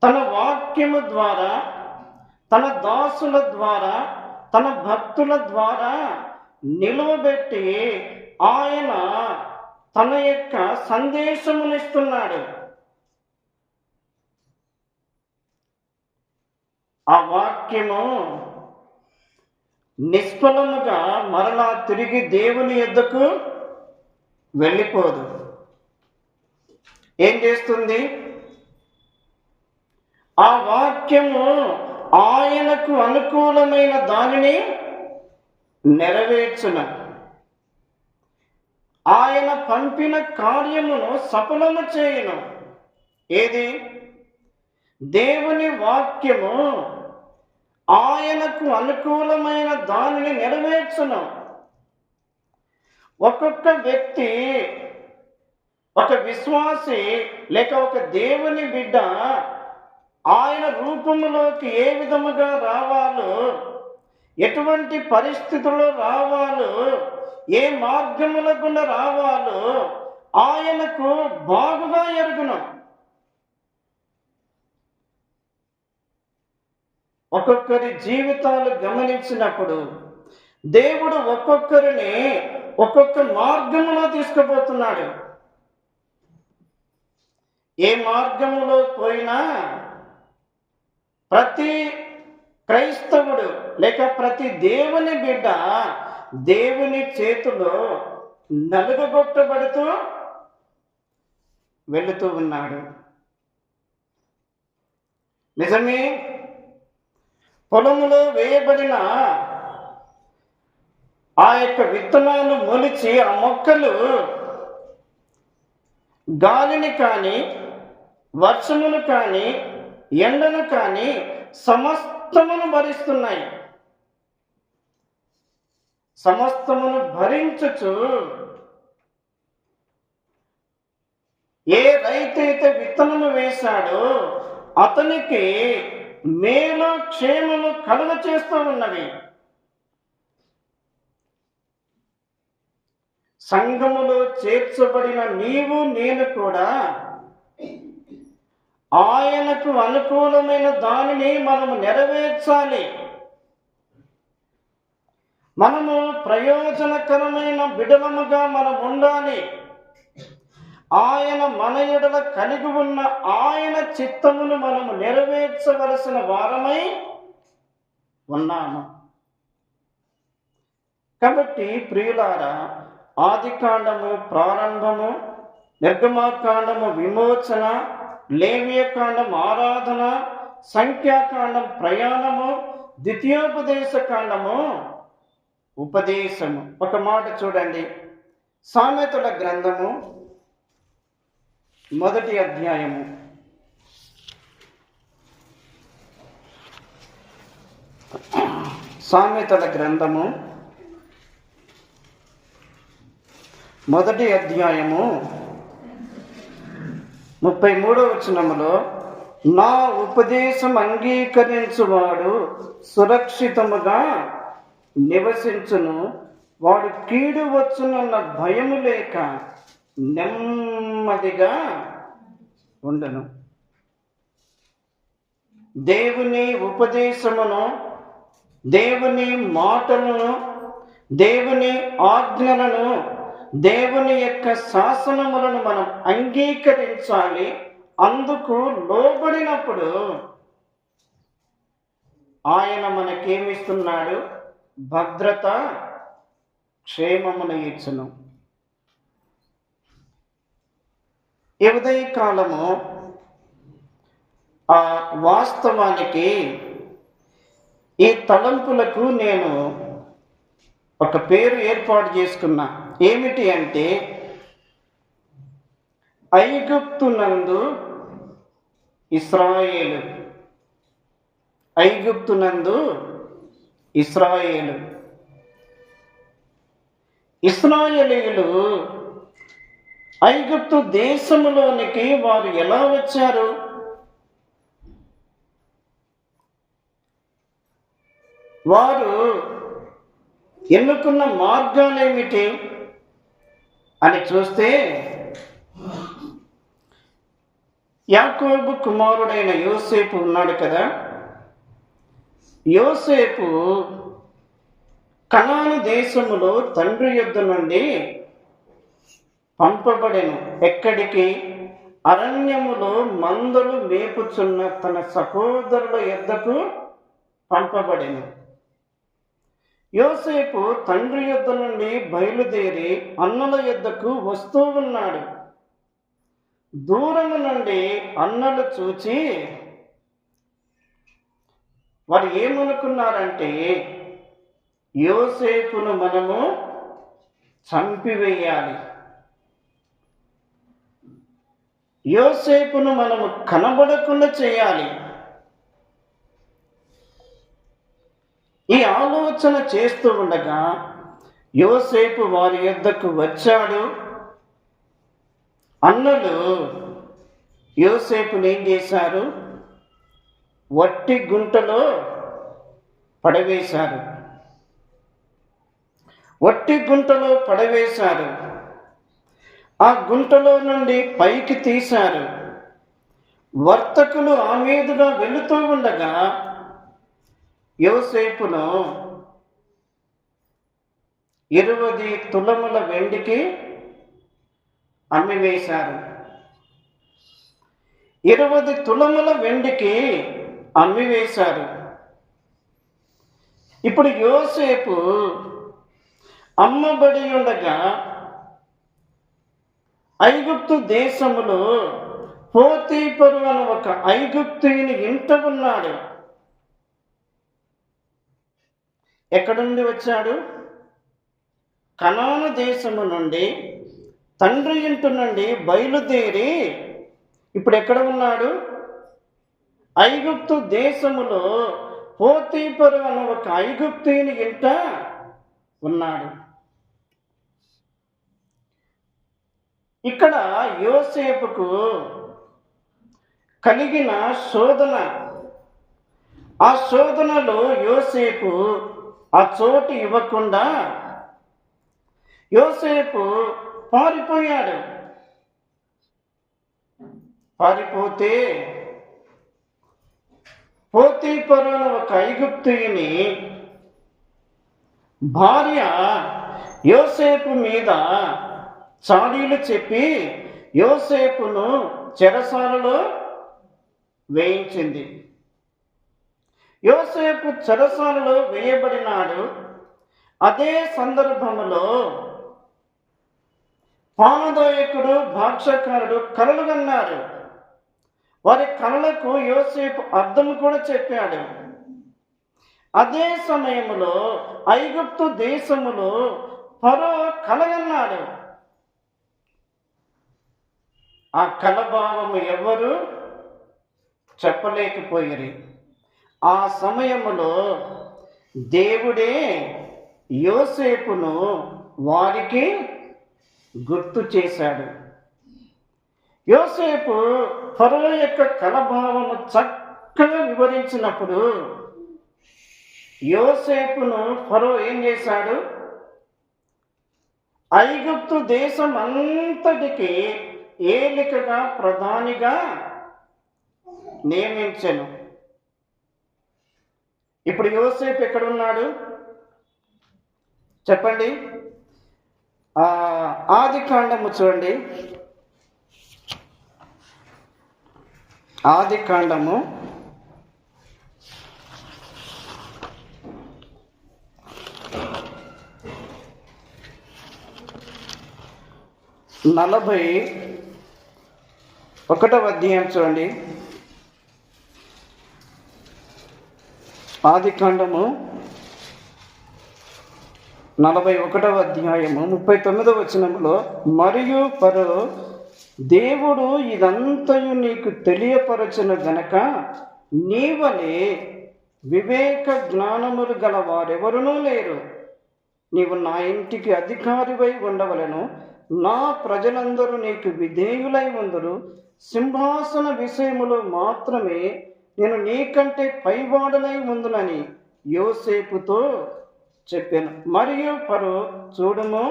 తన వాక్యము ద్వారా, తన దాసుల ద్వారా, తన భక్తుల ద్వారా నిలువబెట్టి ఆయన తన యొక్క సందేశమునిస్తున్నాడు. ఆ వాక్యము నిష్ఫలముగా మరలా తిరిగి దేవుని యొద్దకు వెళ్ళిపోదు. ఏం చేస్తుంది? ఆ వాక్యము ఆయనకు అనుకూలమైన దానిని నెరవేర్చును. ఆయన పంపిన కార్యమును సఫలము చేయును. ఏది? దేవుని వాక్యము ఆయనకు అనుకూలమైన దానిని నెరవేర్చును. ఒక్కొక్క వ్యక్తి, ఒక విశ్వాసి లేక ఒక దేవుని బిడ్డ ఆయన రూపములోకి ఏ విధముగా రావాలో, ఎటువంటి పరిస్థితుల్లో రావాలో, ఏ మార్గముల గుండా రావాలో ఆయనకు బాగుగా ఎరుగును. ఒక్కొక్కరి జీవితాలు గమనించినప్పుడు దేవుడు ఒక్కొక్కరిని ఒక్కొక్క మార్గములో తీసుకుపోతున్నాడు. ఏ మార్గములో పోయినా ప్రతి క్రైస్తవుడు లేక ప్రతి దేవుని బిడ్డ దేవుని చేతిలో నలుగగొట్టబడుతూ వెళుతూ ఉన్నాడు. నిజమే, పొలములో వేయబడిన ఆ యొక్క విత్తనాలు మొలిచి ఆ మొక్కలు గాలిని కానీ, వర్షమును కానీ, ఎండను కానీ సమస్తమును భరిస్తున్నాయి. సమస్తమును భరించుచు ఏ రైతైతే విత్తనము వేశాడో అతనికి మేలు క్షేమము కలుగ చేస్తూ ఉన్నవి. సంఘములో చేర్చబడిన నీవు నేను కూడా ఆయనకు అనుకూలమైన దానిని మనము నెరవేర్చాలి. మనము ప్రయోజనకరమైన బిడలముగా మనం ఉండాలి. ఆయన మన ఎడల కలిగి ఉన్న ఆయన చిత్తమును మనము నెరవేర్చవలసిన వారమై ఉన్నాము. కాబట్టి ప్రియులారా, ఆదికాండము ప్రారంభము, నిర్గమాకాండము విమోచన, లేవియకాండం ఆరాధన, సంఖ్యాకాండం ప్రయాణము, ద్వితీయోపదేశ కాండము ఉపదేశము. ఒక మాట చూడండి, సామెతల గ్రంథము 1వ అధ్యాయము 1వ మొదటి అధ్యాయము 33వ వచనములో, నా ఉపదేశం అంగీకరించువాడు సురక్షితముగా నివసించును, వాడు కీడు వచ్చునన్న భయము లేక నెమ్మదిగా ఉండను. దేవుని ఉపదేశమును, దేవుని మాటలను, దేవుని ఆజ్ఞలను, దేవుని యొక్క శాసనములను మనం అంగీకరించాలి. అందుకు లోబడినప్పుడు ఆయన మనకేమిస్తున్నాడు? భద్రత, క్షేమమును ఇచ్చును. ఈ ఉదయకాలము ఆ వాస్తవానికి ఈ తలంపులకు నేను ఒక పేరు ఏర్పాటు చేసుకున్నా. ఏమిటి అంటే, ఐగుప్తునందు ఇశ్రాయేలు. ఐగుప్తునందు ఇశ్రాయేలు. ఇశ్రాయేలీయులు ఐగుప్తు దేశములోనికి వారు ఎలా వచ్చారు? వారు ఎన్నుకున్న మార్గాలేమిటి అని చూస్తే, యాకోబు కుమారుడైన యోసేపు ఉన్నాడు కదా, యోసేపు కనాను దేశములో తండ్రి యొద్ద నుండి పంపబడెను. ఎక్కడికి? అరణ్యములో మందలు మేపుచున్న తన సహోదరుల యొద్దకు పంపబడెను. యోసేపు తండ్రి యొద్ద నుండి బయలుదేరి అన్నల యొద్దకు వస్తూ ఉన్నాడు. దూరము నుండి అన్నలు చూచి వారు ఏమనుకున్నారంటే, యోసేపును మనము చంపివేయాలి, యోసేపును మనము కనబడకుండా చేయాలి. ఈ ఆలోచన చేస్తూ ఉండగా యోసేపు వారి యొద్దకు వచ్చాడు. అన్నలు యోసేపుని ఏం చేశారు? వట్టి గుంటలో పడవేశారు. వట్టి గుంటలో పడవేశారు. ఆ గుంటలో నుండి పైకి తీశారు. వర్తకులు ఆ మీదుగా వెళుతూ ఉండగా యోసేపును 20 తులముల వెండికి అమ్మివేశారు. 20 తులముల వెండికి అమ్మివేశారు. ఇప్పుడు యోసేపు అమ్మబడి ఉండగా ఐగుప్తు దేశములో పోతీఫరు అను ఒక ఐగుప్తీయుని ఇంట ఉన్నాడు. ఎక్కడి నుండి వచ్చాడు? కనాను దేశము నుండి, తండ్రి ఇంటి నుండి బయలుదేరి ఇప్పుడు ఎక్కడ ఉన్నాడు? ఐగుప్తు దేశములో పోతీఫరు అను ఒక ఐగుప్తీయుని ఇంట ఉన్నాడు. ఇక్కడ యోసేపుకు కలిగిన శోధన, ఆ శోధనలో యోసేపు ఆ చోటు ఇవ్వకుండా యోసేపు పారిపోయాడు. పారిపోతే పోతీఫరు అను ఒక ఐగుప్తీయుని భార్య యోసేపు మీద చాడీలు చెప్పి యోసేపును చెరసాలలో వేయించింది. యోసేపు చెరసాలలో వేయబడినాడు. అదే సందర్భంలో పానదాయకుడు, భాక్షకారుడు కలలు కన్నారు. వారి కలలకు యోసేపు అర్థం కూడా చెప్పాడు. అదే సమయంలో ఐగుప్తు దేశములో ఫరో కలగన్నాడు. ఆ కలభావము ఎవరు చెప్పలేకపోయారు. ఆ సమయములో దేవుడే యోసేపును వారికి గుర్తు చేశాడు. యోసేపు ఫరో యొక్క కలభావము చక్కగా వివరించినప్పుడు యోసేపును ఫరో ఏం చేశాడు? ఐగుప్తు దేశం అంతటికి ఏలికగా, ప్రధానిగా నియమించెను. ఇప్పుడు యోసేపు ఎక్కడున్నాడు చెప్పండి? ఆదికాండము చూడండి. ఆదికాండము 41వ అధ్యాయం చూడండి. ఆదికాండము 41వ అధ్యాయము 39వ వచనములో, మరియు ఫరో దేవుడు ఇదంతయు నీకు తెలియపరచును గనక నీవలే వివేక జ్ఞానములు గల వారెవరునూ లేరు. నీవు నా ఇంటికి అధికారివై ఉండవలను. నా ప్రజలందరూ నీకు విధేయులై ఉందరు. సింహాసన విషయములో మాత్రమే నేను నీకంటే పైవాడనై ఉందునని యోసేపుతో చెప్పాను. మరియు ఫరో, చూడుము,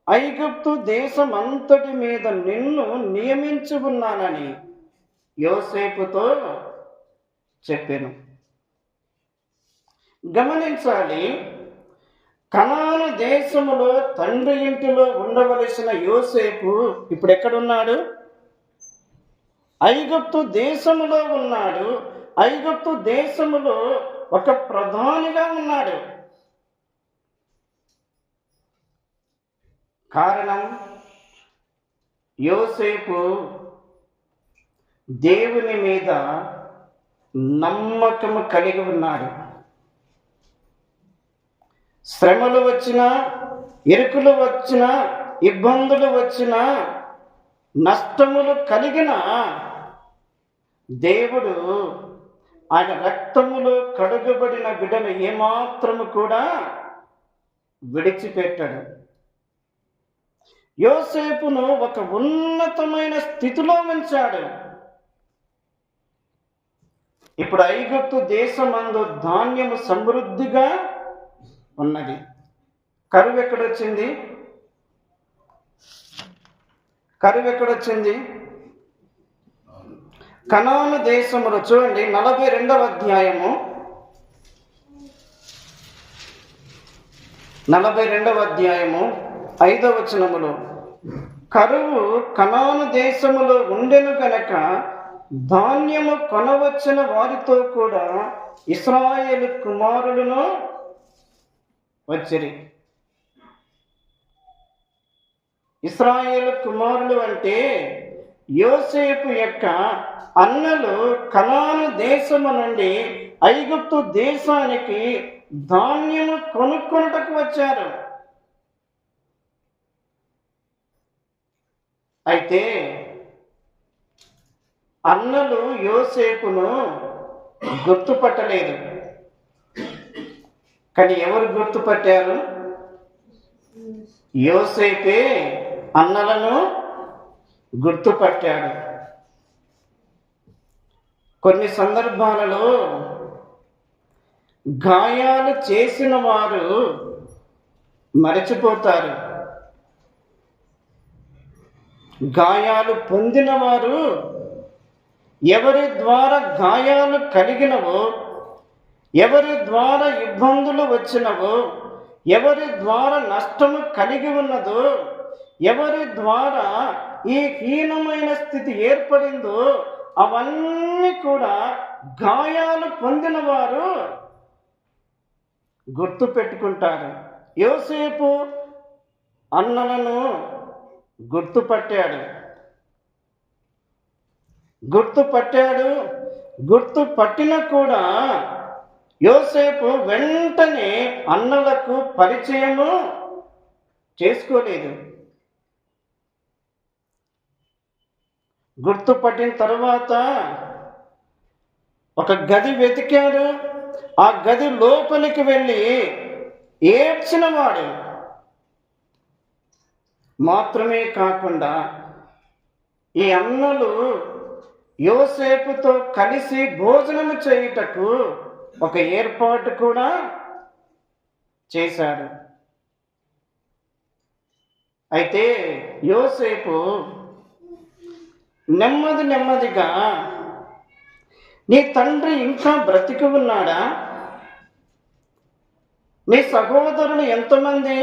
ఐగుప్తు దేశమంతటి మీద నిన్ను నియమించి ఉన్నానని యోసేపుతో చెప్పాను. గమనించాలి, కనాను దేశములో తండ్రి ఇంటిలో ఉండవలసిన యోసేపు ఇప్పుడు ఎక్కడున్నాడు? ఐగుప్తు దేశములో ఉన్నాడు. ఐగుప్తు దేశములో ఒక ప్రధానిగా ఉన్నాడు. కారణం, యోసేపు దేవుని మీద నమ్మకము కలిగి ఉన్నాడు. శ్రమలు వచ్చినా, ఇరుకులు వచ్చినా, ఇబ్బందులు వచ్చినా, నష్టములు కలిగిన దేవుడు ఆయన రక్తములో కడుగబడిన బిడ్డను ఏమాత్రము కూడా విడిచిపెట్టాడు. యోసేపును ఒక ఉన్నతమైన స్థితిలో ఉంచాడు. ఇప్పుడు ఐగుప్తు దేశమందు ధాన్యము సమృద్ధిగా ఉన్నది. కరువు ఎక్కడొచ్చింది? కరువు ఎక్కడొచ్చింది? కనాను దేశములో చూడండి, 42వ అధ్యాయము 5వ వచనములో, కరువు కనాను దేశములో ఉండెను గనక ధాన్యము కొనవచ్చిన వారితో కూడా ఇశ్రాయేలు కుమారులను వచ్చిరి. ఇశ్రాయేలు కుమారులు అంటే యోసేపు యొక్క అన్నలు కనాను దేశము నుండి ఐగుప్తు దేశానికి ధాన్యము కొనుక్కొనుటకు వచ్చారు. అయితే అన్నలు యోసేపును గుర్తుపట్టలేదు. కానీ ఎవరు గుర్తుపట్టారు? యోసేపే అన్నలను గుర్తుపట్టాడు. కొన్ని సందర్భాలలో గాయాలు చేసిన వారు మరచిపోతారు. గాయాలు పొందిన వారు, ఎవరి ద్వారా గాయాలు కలిగినవో, ఎవరి ద్వారా ఇబ్బందులు వచ్చినవో, ఎవరి ద్వారా నష్టము కలిగి ఉన్నదో, ఎవరి ద్వారా ఈ హీనమైన స్థితి ఏర్పడిందో అవన్నీ కూడా గాయాలు పొందిన వారు గుర్తు పెట్టుకుంటారు. యోసేపు అన్నలను గుర్తుపట్టాడు. గుర్తు పట్టిన కూడా యోసేపు వెంటనే అన్నలకు పరిచయము చేసుకోలేదు. గుర్తుపట్టిన తర్వాత ఒక గది వెతికాడు. ఆ గది లోపలికి వెళ్ళి ఏడ్చినవాడు. మాత్రమే కాకుండా ఈ అన్నలు యోసేపుతో కలిసి భోజనము చేయుటకు ఒక ఏర్పాటు కూడా చేశాడు. అయితే యోసేపు నెమ్మదిగా నీ తండ్రి ఇంకా బ్రతికి ఉన్నాడా, నీ సహోదరులు ఎంతమంది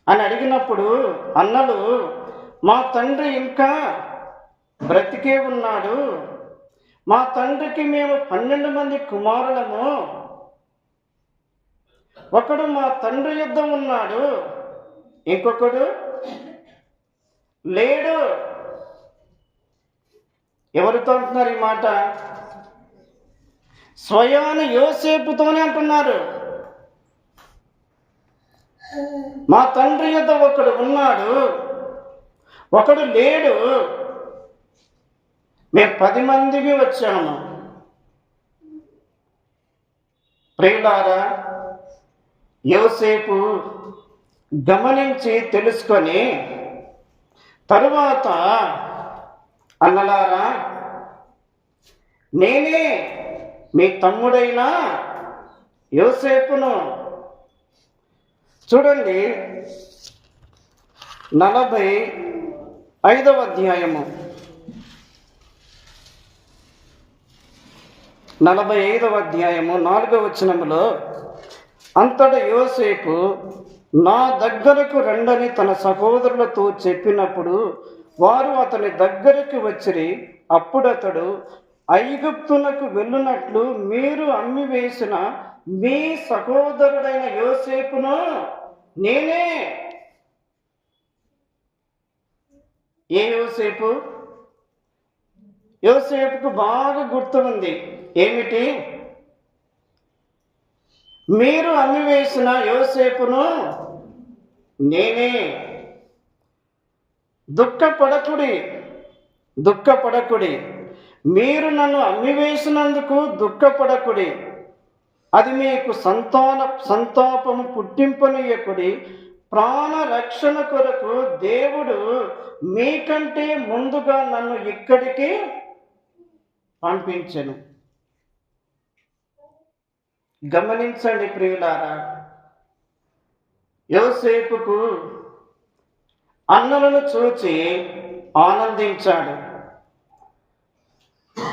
అని అడిగినప్పుడు అన్నలు, మా తండ్రి ఇంకా బ్రతికే ఉన్నాడు, మా తండ్రికి మేము 12 మంది కుమారులము, ఒకడు మా తండ్రి యొద్ద ఉన్నాడు, ఇంకొకడు లేడు. ఎవరితో అంటున్నారు ఈ మాట? స్వయాన యోసేపుతోనే అంటున్నారు. మా తండ్రి యొద్ద ఒకడు ఉన్నాడు, ఒకడు లేడు, మేము 10 మందికి వచ్చాము. ప్రియులారా, యోసేపు గమనించి తెలుసుకొని తరువాత, అన్నలారా, నేనే మీ తమ్ముడైన యోసేపును. చూడండి 45వ అధ్యాయము 4వ వచనములో, అంతటా యోసేపు నా దగ్గరకు రండని తన సహోదరులతో చెప్పినప్పుడు వారు అతని దగ్గరికి వచ్చిరి. అప్పుడు అతడు, ఐగుప్తునకు వెళ్ళునట్లు మీరు అమ్మివేసిన మీ సహోదరుడైన యోసేపును నేనే. ఏ యోసేపు? యోసేపుకు బాగా గుర్తు ఉంది. ఏమిటి? మీరు అమ్మివేసిన యోసేపును నేనే. దుఃఖపడకుడి, మీరు నన్ను అమ్మివేసినందుకు దుఃఖపడకుడి, అది మీకు సంతాపము పుట్టింపనీయకుడి. ప్రాణ రక్షణ కొరకు దేవుడు మీకంటే ముందుగా నన్ను ఇక్కడికి పంపించెను. గమనించండి ప్రియులారా, యోసేపుకు అన్నలను చూచి ఆనందించాడు.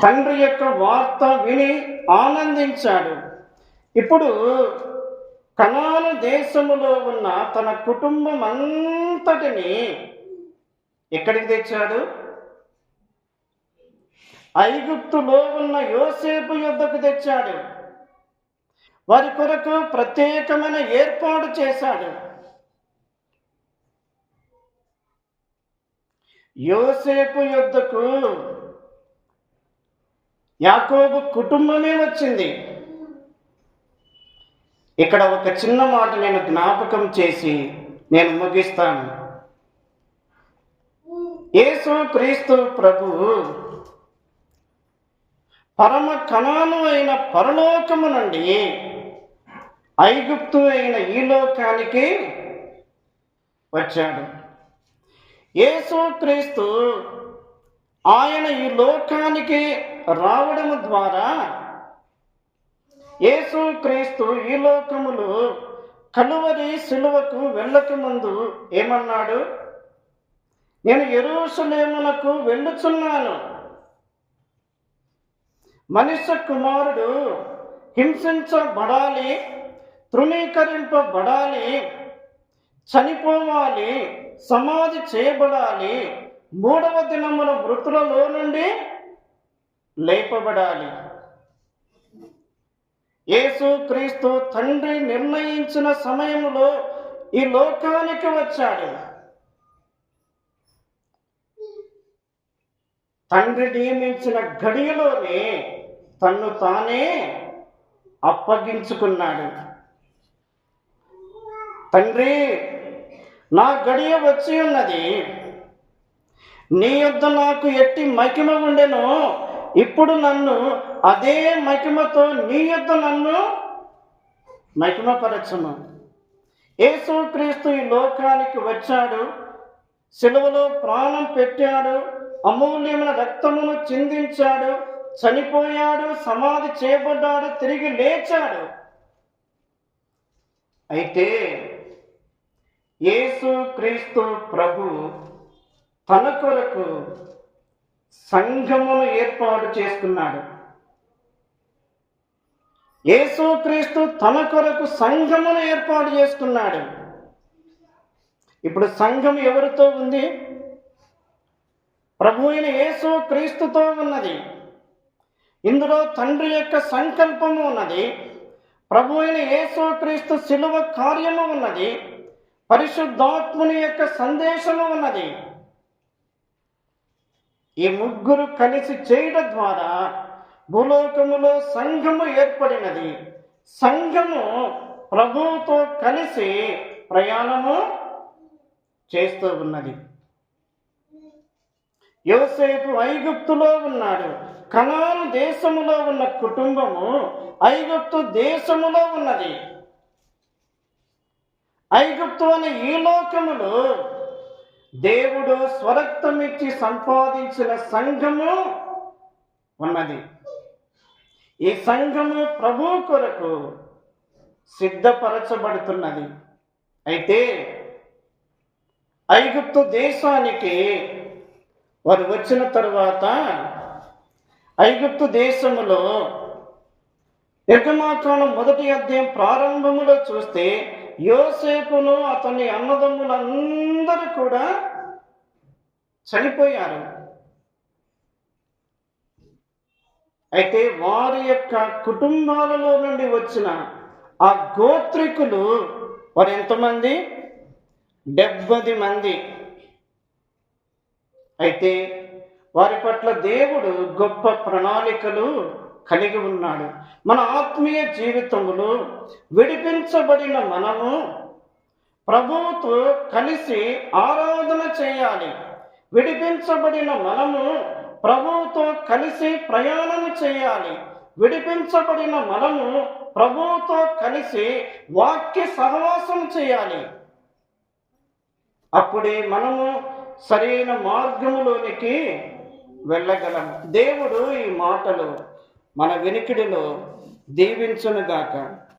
తండ్రి యొక్క వార్త విని ఆనందించాడు. ఇప్పుడు కనాను దేశములో ఉన్న తన కుటుంబం అంతటిని ఎక్కడికి తెచ్చాడు? ఐగుప్తులో ఉన్న యోసేపు యొద్దకు తెచ్చాడు. వారి కొరకు ప్రత్యేకమైన ఏర్పాటు చేశాడు. యోసేపు యొద్దకు యాకోబు కుటుంబమే వచ్చింది. ఇక్కడ ఒక చిన్న మాట నేను జ్ఞాపకం చేసి నేను ముగిస్తాను. యేసు క్రీస్తు ప్రభువు పరమ కణాను అయిన పరలోకము నుండి ఐగుప్తు అయిన ఈ లోకానికి వచ్చాడు. యేసు క్రీస్తు ఆయన ఈ లోకానికి రావడం ద్వారా యేసు క్రీస్తు ఈ లోకములో కలువరి సిలువకు వెళ్ళక ముందు ఏమన్నాడు? నేను యెరూషలేమునకు వెళ్ళుచున్నాను, మనుష్య కుమారుడు హింసించబడాలి, తృణీకరింపబడాలి, చనిపోవాలి, సమాధి చేయబడాలి, 3వ దినమున మృతులలో నుండి లేపబడాలి. యేసు క్రీస్తు తండ్రి నిర్ణయించిన సమయంలో ఈ లోకానికి వచ్చాడు. తండ్రి నియమించిన గడియలోనే తన్ను తానే అప్పగించుకున్నాడు. తండ్రి, నా గడియ వచ్చి ఉన్నది, నీ యొద్ద నాకు ఎట్టి మహిమ ఉండెనో ఇప్పుడు నన్ను అదే మహిమతో నీ యొద్ద నన్ను మహిమపరచును. యేసుక్రీస్తు ఈ లోకానికి వచ్చాడు, సిలువలో ప్రాణం పెట్టాడు, అమూల్యమైన రక్తమును చిందించాడు, చనిపోయాడు, సమాధి చేయబడ్డాడు, తిరిగి లేచాడు. అయితే యేసుక్రీస్తు ప్రభు తన కొరకు సంఘమును ఏర్పాటు చేసుకున్నాడు. యేసుక్రీస్తు తన కొరకు సంఘమును ఏర్పాటు చేసుకున్నాడు. ఇప్పుడు సంఘం ఎవరితో ఉంది? ప్రభు అయిన యేసుక్రీస్తుతో ఉన్నది. ఇందులో తండ్రి యొక్క సంకల్పము ఉన్నది, ప్రభు అయిన యేసుక్రీస్తు శిలువ కార్యము ఉన్నది, పరిశుద్ధాత్ముని యొక్క సందేశము ఉన్నది. ఈ ముగ్గురు కలిసి చేయడం ద్వారా భూలోకములో సంఘము ఏర్పడినది. సంఘము ప్రభువుతో కలిసి ప్రయాణము చేస్తూ ఉన్నది. యోసేపు ఐగుప్తులో ఉన్నాడు. కనాను దేశములో ఉన్న కుటుంబము ఐగుప్తు దేశములో ఉన్నది. ఐగుప్తు అనే ఈ లోకములో దేవుడు స్వరక్తమిచ్చి సంపాదించిన సంఘము ఉన్నది. ఈ సంఘము ప్రభు కొరకు సిద్ధపరచబడుతున్నది. అయితే ఐగుప్తు దేశానికి వారు వచ్చిన తరువాత ఐగుప్తు దేశములో నిర్గమాకాండం 1వ అధ్యాయం ప్రారంభములో చూస్తే యోసేపును అతని అన్నదమ్ములందరూ కూడా చనిపోయారు. అయితే వారి యొక్క కుటుంబాలలో నుండి వచ్చిన ఆ గోత్రికులు వారు ఎంతమంది? 70 మంది. అయితే వారి పట్ల దేవుడు గొప్ప ప్రణాళికలు కలిగి ఉన్నాడు. మన ఆత్మీయ జీవితములో విడిపించబడిన మనము ప్రభువుతో కలిసి ఆరాధన చేయాలి. విడిపించబడిన మనము ప్రభువుతో కలిసి ప్రయాణం చేయాలి. విడిపించబడిన మనము ప్రభువుతో కలిసి వాక్య సహవాసం చేయాలి. అప్పుడే మనము సరైన మార్గములోనికి వెళ్ళగలము. దేవుడు ఈ మాటలు మన వినికిడిలో దీవించునుగాక.